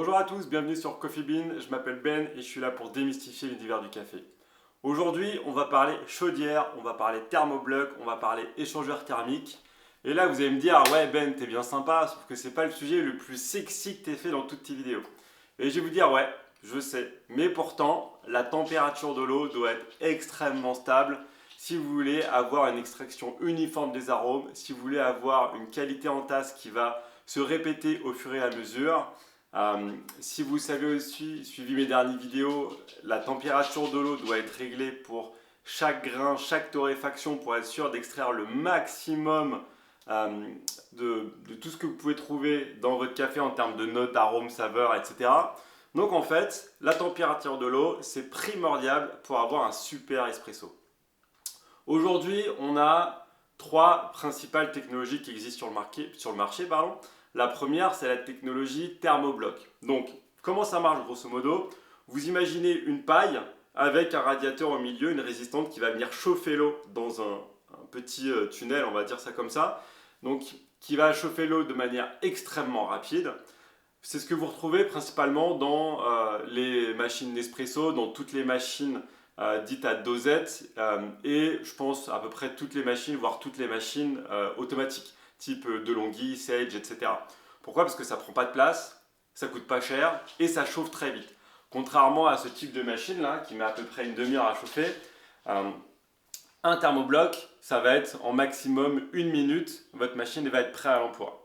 Bonjour à tous, bienvenue sur Coffee Bean, je m'appelle Ben et je suis là pour démystifier l'univers du café. Aujourd'hui, on va parler chaudière, on va parler thermobloc, on va parler échangeur thermique. Et là, vous allez me dire, ah ouais Ben, t'es bien sympa, sauf que c'est pas le sujet le plus sexy que t'aies fait dans toutes tes vidéos. Et je vais vous dire, ouais, je sais, mais pourtant, la température de l'eau doit être extrêmement stable si vous voulez avoir une extraction uniforme des arômes, si vous voulez avoir une qualité en tasse qui va se répéter au fur et à mesure. Si vous savez aussi, suivi mes dernières vidéos, la température de l'eau doit être réglée pour chaque grain, chaque torréfaction pour être sûr d'extraire le maximum de tout ce que vous pouvez trouver dans votre café en termes de notes, arômes, saveurs, etc. Donc en fait, la température de l'eau, c'est primordial pour avoir un super espresso. Aujourd'hui, on a trois principales technologies qui existent sur le marché. La première, c'est la technologie thermobloc. Donc, comment ça marche grosso modo? Vous imaginez une paille avec un radiateur au milieu, une résistante qui va venir chauffer l'eau dans un petit tunnel, on va dire ça comme ça. Donc, qui va chauffer l'eau de manière extrêmement rapide. C'est ce que vous retrouvez principalement dans les machines Nespresso, dans toutes les machines dites à dosette et je pense à peu près toutes les machines, voire toutes les machines automatiques, type DeLonghi, Sage, etc. Pourquoi? Parce que ça ne prend pas de place, ça coûte pas cher et ça chauffe très vite. Contrairement à ce type de machine là, qui met à peu près une demi-heure à chauffer, un thermobloc, ça va être en maximum une minute, votre machine va être prête à l'emploi.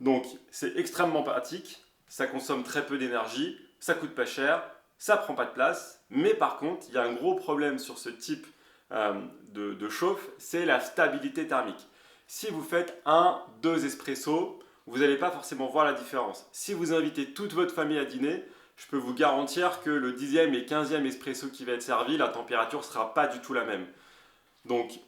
Donc c'est extrêmement pratique, ça consomme très peu d'énergie, ça coûte pas cher, ça prend pas de place, mais par contre, il y a un gros problème sur ce type de chauffe, c'est la stabilité thermique. Si vous faites un, deux espressos, vous n'allez pas forcément voir la différence. Si vous invitez toute votre famille à dîner, je peux vous garantir que le 10e et 15e espresso qui va être servi, la température ne sera pas du tout la même. Donc,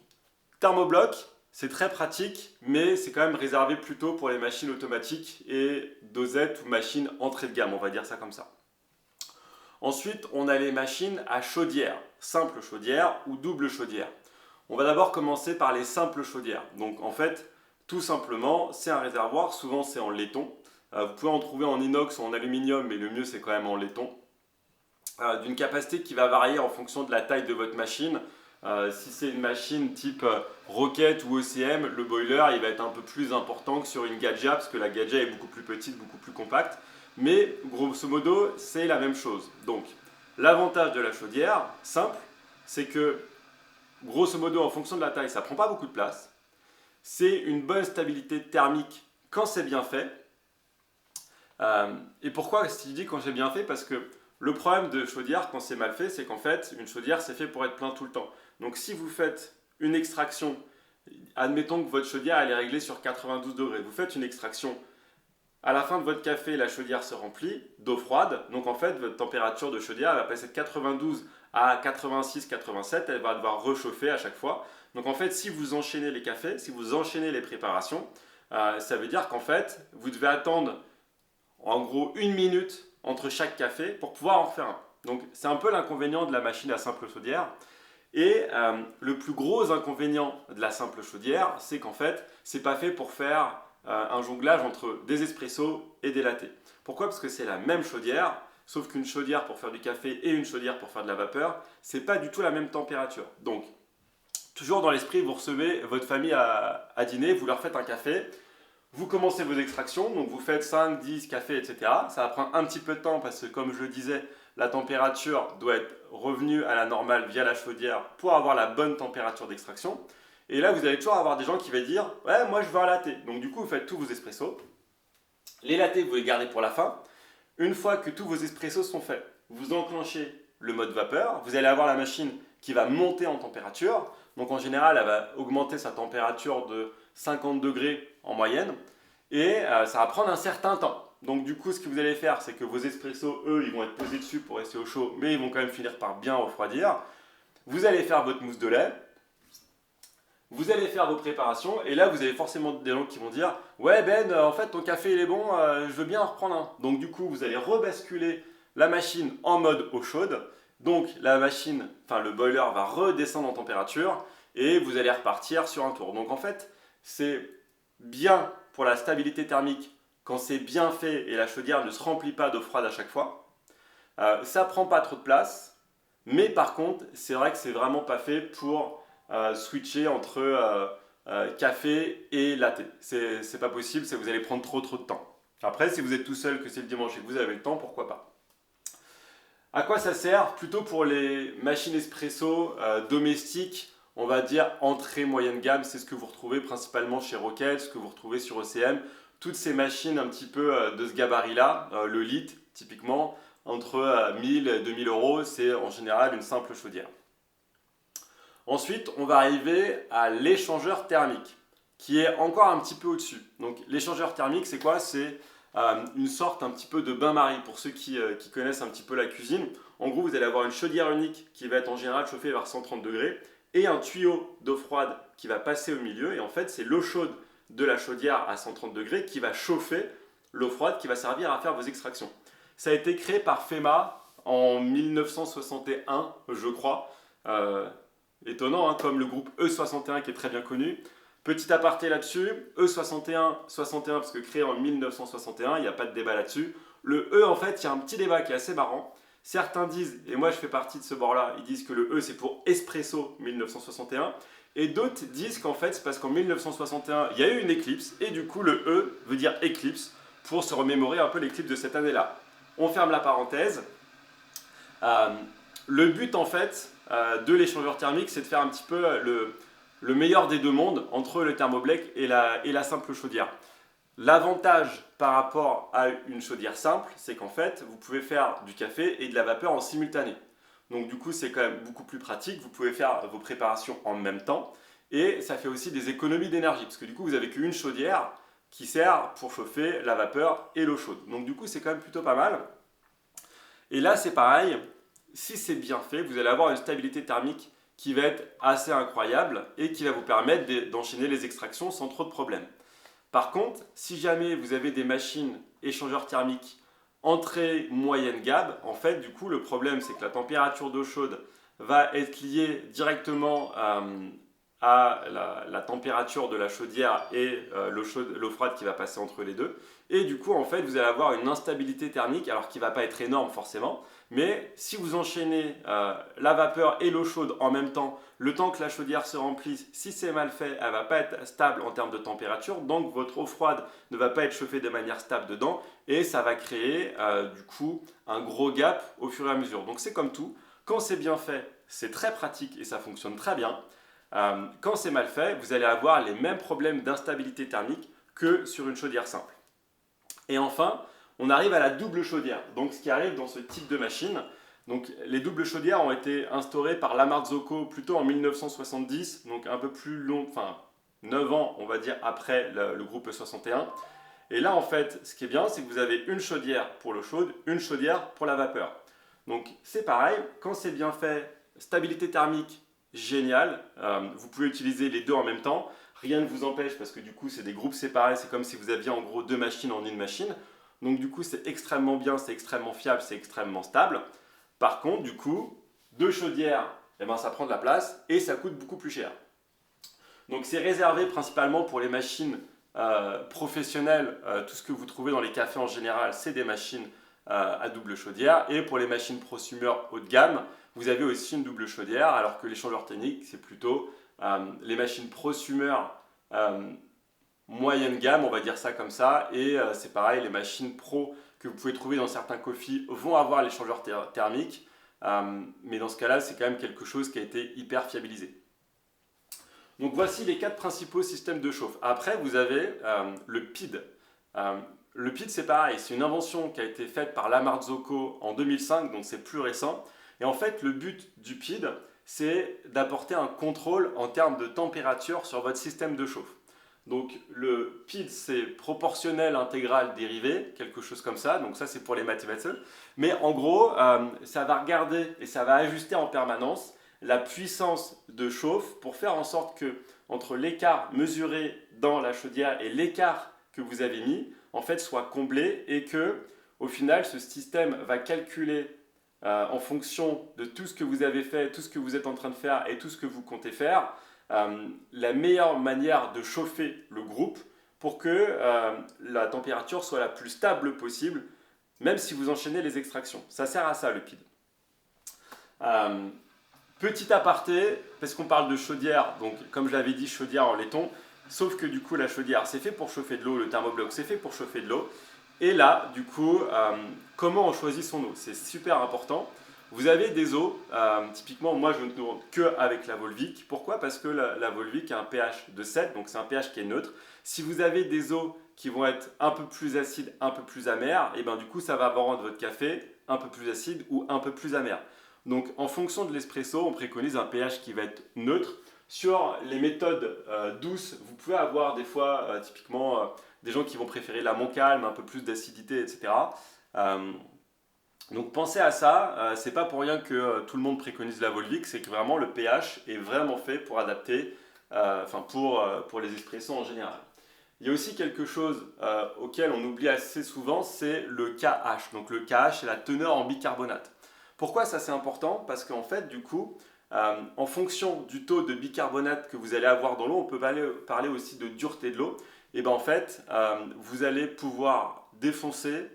thermobloc, c'est très pratique, mais c'est quand même réservé plutôt pour les machines automatiques et dosettes ou machines entrée de gamme, on va dire ça comme ça. Ensuite, on a les machines à chaudière, simple chaudière ou double chaudière. On va d'abord commencer par les simples chaudières. Donc en fait, tout simplement, c'est un réservoir, souvent c'est en laiton. Vous pouvez en trouver en inox ou en aluminium, mais le mieux c'est quand même en laiton. D'une capacité qui va varier en fonction de la taille de votre machine. Si c'est une machine type Rocket ou ECM, le boiler il va être un peu plus important que sur une Gadja, parce que la Gadja est beaucoup plus petite, beaucoup plus compacte. Mais grosso modo, c'est la même chose. Donc, l'avantage de la chaudière, simple, c'est que grosso modo, en fonction de la taille, ça ne prend pas beaucoup de place. C'est une bonne stabilité thermique quand c'est bien fait. Et pourquoi je dis quand c'est bien fait? Parce que le problème de chaudière quand c'est mal fait, c'est qu'en fait, une chaudière, c'est fait pour être plein tout le temps. Donc si vous faites une extraction, admettons que votre chaudière elle est réglée sur 92 degrés, vous faites une extraction, à la fin de votre café, la chaudière se remplit d'eau froide, donc en fait, votre température de chaudière elle va passer de 92 à 86, 87, elle va devoir rechauffer à chaque fois. Donc en fait, si vous enchaînez les cafés, si vous enchaînez les préparations, ça veut dire qu'en fait, vous devez attendre en gros une minute entre chaque café pour pouvoir en faire un. Donc c'est un peu l'inconvénient de la machine à simple chaudière. Et le plus gros inconvénient de la simple chaudière, c'est qu'en fait, c'est pas fait pour faire un jonglage entre des espressos et des lattés. Pourquoi? Parce que c'est la même chaudière, sauf qu'une chaudière pour faire du café et une chaudière pour faire de la vapeur, c'est pas du tout la même température. Donc, toujours dans l'esprit, vous recevez votre famille à dîner, vous leur faites un café, vous commencez vos extractions, donc vous faites 5, 10 cafés, etc. Ça va prendre un petit peu de temps parce que, comme je le disais, la température doit être revenue à la normale via la chaudière pour avoir la bonne température d'extraction. Et là, vous allez toujours avoir des gens qui vont dire « Ouais, moi je veux un latte ». Donc du coup, vous faites tous vos espressos. Les lattés, vous les gardez pour la fin. Une fois que tous vos espressos sont faits, vous enclenchez le mode vapeur. Vous allez avoir la machine qui va monter en température. Donc en général, elle va augmenter sa température de 50 degrés en moyenne. Et ça va prendre un certain temps. Donc du coup, ce que vous allez faire, c'est que vos espressos, eux, ils vont être posés dessus pour rester au chaud, mais ils vont quand même finir par bien refroidir. Vous allez faire votre mousse de lait. Vous allez faire vos préparations et là vous avez forcément des gens qui vont dire ouais Ben en fait ton café il est bon, je veux bien en reprendre un. Donc du coup vous allez rebasculer la machine en mode eau chaude. Donc la machine, enfin le boiler va redescendre en température et vous allez repartir sur un tour. Donc en fait c'est bien pour la stabilité thermique quand c'est bien fait et la chaudière ne se remplit pas d'eau froide à chaque fois. Ça prend pas trop de place, mais par contre, c'est vrai que c'est vraiment pas fait pour switcher entre café et latte. C'est pas possible, vous allez prendre trop de temps. Après, si vous êtes tout seul, que c'est le dimanche et que vous avez le temps, pourquoi pas. À quoi ça sert? Plutôt pour les machines espresso domestiques, on va dire entrée moyenne gamme. C'est ce que vous retrouvez principalement chez Rocket, ce que vous retrouvez sur ECM. Toutes ces machines un petit peu de ce gabarit-là, le litre typiquement, entre 1000 et 2000 euros, c'est en général une simple chaudière. Ensuite, on va arriver à l'échangeur thermique, qui est encore un petit peu au-dessus. Donc l'échangeur thermique, c'est quoi? C'est une sorte un petit peu de bain-marie pour ceux qui connaissent un petit peu la cuisine. En gros, vous allez avoir une chaudière unique qui va être en général chauffée vers 130 degrés et un tuyau d'eau froide qui va passer au milieu. Et en fait, c'est l'eau chaude de la chaudière à 130 degrés qui va chauffer l'eau froide qui va servir à faire vos extractions. Ça a été créé par FEMA en 1961, je crois. Étonnant, hein, comme le groupe E61 qui est très bien connu. Petit aparté là-dessus, E61, 61 parce que créé en 1961, il n'y a pas de débat là-dessus. Le E, en fait, il y a un petit débat qui est assez marrant. Certains disent, et moi je fais partie de ce bord-là, ils disent que le E c'est pour Espresso 1961. Et d'autres disent qu'en fait c'est parce qu'en 1961 il y a eu une éclipse et du coup le E veut dire éclipse pour se remémorer un peu l'éclipse de cette année-là. On ferme la parenthèse. Le but en fait de l'échangeur thermique c'est de faire un petit peu le meilleur des deux mondes entre le thermobleck et la simple chaudière. L'avantage par rapport à une chaudière simple, c'est qu'en fait, vous pouvez faire du café et de la vapeur en simultané. Donc du coup, c'est quand même beaucoup plus pratique. Vous pouvez faire vos préparations en même temps. Et ça fait aussi des économies d'énergie, parce que du coup, vous n'avez qu'une chaudière qui sert pour chauffer la vapeur et l'eau chaude. Donc du coup, c'est quand même plutôt pas mal. Et là, c'est pareil. Si c'est bien fait, vous allez avoir une stabilité thermique qui va être assez incroyable et qui va vous permettre d'enchaîner les extractions sans trop de problèmes. Par contre, si jamais vous avez des machines échangeurs thermiques entrée moyenne gamme, en fait, du coup, le problème, c'est que la température d'eau chaude va être liée directement à la température de la chaudière et l'eau froide qui va passer entre les deux. Et du coup, en fait, vous allez avoir une instabilité thermique, alors qui ne va pas être énorme forcément, mais si vous enchaînez la vapeur et l'eau chaude en même temps, le temps que la chaudière se remplisse, si c'est mal fait, elle ne va pas être stable en termes de température, donc votre eau froide ne va pas être chauffée de manière stable dedans, et ça va créer du coup un gros gap au fur et à mesure. Donc c'est comme tout, quand c'est bien fait, c'est très pratique et ça fonctionne très bien. Quand c'est mal fait, vous allez avoir les mêmes problèmes d'instabilité thermique que sur une chaudière simple. Et enfin, on arrive à la double chaudière. Donc ce qui arrive dans ce type de machine, donc les doubles chaudières ont été instaurées par La Marzocco plutôt en 1970, donc un peu plus long, enfin 9 ans on va dire après le groupe 61. Et là en fait, ce qui est bien, c'est que vous avez une chaudière pour l'eau chaude, une chaudière pour la vapeur. Donc c'est pareil, quand c'est bien fait, stabilité thermique, génial, vous pouvez utiliser les deux en même temps. Rien ne vous empêche parce que du coup c'est des groupes séparés, c'est comme si vous aviez en gros deux machines en une machine. Donc du coup c'est extrêmement bien, c'est extrêmement fiable, c'est extrêmement stable. Par contre du coup, deux chaudières, eh ben, ça prend de la place et ça coûte beaucoup plus cher. Donc c'est réservé principalement pour les machines professionnelles. Tout ce que vous trouvez dans les cafés en général, c'est des machines à double chaudière. Et pour les machines prosumeurs haut de gamme, vous avez aussi une double chaudière, alors que l'échangeur technique, c'est plutôt les machines prosumeurs moyenne gamme, on va dire ça comme ça. Et c'est pareil, les machines pro que vous pouvez trouver dans certains coffees vont avoir l'échangeur thermique. Mais dans ce cas-là, c'est quand même quelque chose qui a été hyper fiabilisé. Donc voici les 4 principaux systèmes de chauffe. Après, vous avez le PID. Le PID, c'est pareil, c'est une invention qui a été faite par La Marzocco en 2005, donc c'est plus récent. Et en fait, le but du PID, c'est d'apporter un contrôle en termes de température sur votre système de chauffe. Donc le PID, c'est proportionnel intégral dérivé, quelque chose comme ça. Donc ça, c'est pour les mathématiques. Mais en gros, ça va regarder et ça va ajuster en permanence la puissance de chauffe pour faire en sorte que entre l'écart mesuré dans la chaudière et l'écart que vous avez mis, en fait, soit comblé et que, au final, ce système va calculer en fonction de tout ce que vous avez fait, tout ce que vous êtes en train de faire et tout ce que vous comptez faire, la meilleure manière de chauffer le groupe pour que la température soit la plus stable possible, même si vous enchaînez les extractions. Ça sert à ça le PID. Petit aparté, parce qu'on parle de chaudière, donc comme je l'avais dit, chaudière en laiton, sauf que du coup la chaudière c'est fait pour chauffer de l'eau, le thermobloc c'est fait pour chauffer de l'eau. Et là, du coup, comment on choisit son eau? C'est super important. Vous avez des eaux, typiquement moi je ne tourne que avec la Volvic. Pourquoi? Parce que la Volvic a un pH de 7, donc c'est un pH qui est neutre. Si vous avez des eaux qui vont être un peu plus acides, un peu plus amères, et bien du coup ça va rendre votre café un peu plus acide ou un peu plus amer. Donc en fonction de l'espresso, on préconise un pH qui va être neutre. Sur les méthodes douces, vous pouvez avoir des fois typiquement des gens qui vont préférer la Montcalm, un peu plus d'acidité, etc. Donc pensez à ça, c'est pas pour rien que tout le monde préconise la Volvic, c'est que vraiment le pH est vraiment fait pour adapter, pour les espressos en général. Il y a aussi quelque chose auquel on oublie assez souvent, c'est le KH. Donc le KH, c'est la teneur en bicarbonate. Pourquoi ça c'est important? Parce qu'en fait, du coup, en fonction du taux de bicarbonate que vous allez avoir dans l'eau, on peut parler aussi de dureté de l'eau. Et bien en fait, vous allez pouvoir défoncer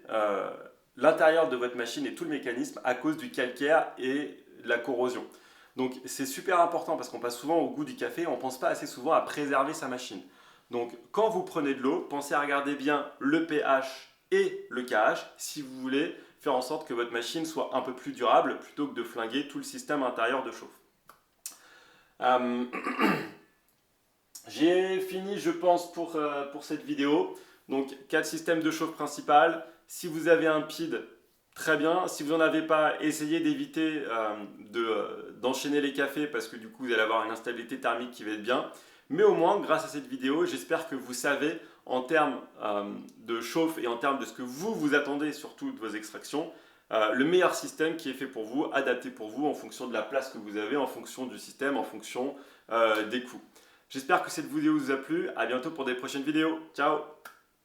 l'intérieur de votre machine et tout le mécanisme à cause du calcaire et de la corrosion. Donc c'est super important parce qu'on passe souvent au goût du café, on ne pense pas assez souvent à préserver sa machine. Donc quand vous prenez de l'eau, pensez à regarder bien le pH et le KH si vous voulez faire en sorte que votre machine soit un peu plus durable plutôt que de flinguer tout le système intérieur de chauffe. J'ai fini je pense pour cette vidéo. Donc 4 systèmes de chauffe principal. Si vous avez un PID, très bien. Si vous n'en avez pas, essayez d'éviter d'enchaîner les cafés parce que du coup vous allez avoir une instabilité thermique qui va être bien. Mais au moins, grâce à cette vidéo, j'espère que vous savez en termes de chauffe et en termes de ce que vous attendez surtout de vos extractions, le meilleur système qui est fait pour vous, adapté pour vous en fonction de la place que vous avez, en fonction du système, en fonction des coûts. J'espère que cette vidéo vous a plu. À bientôt pour des prochaines vidéos. Ciao!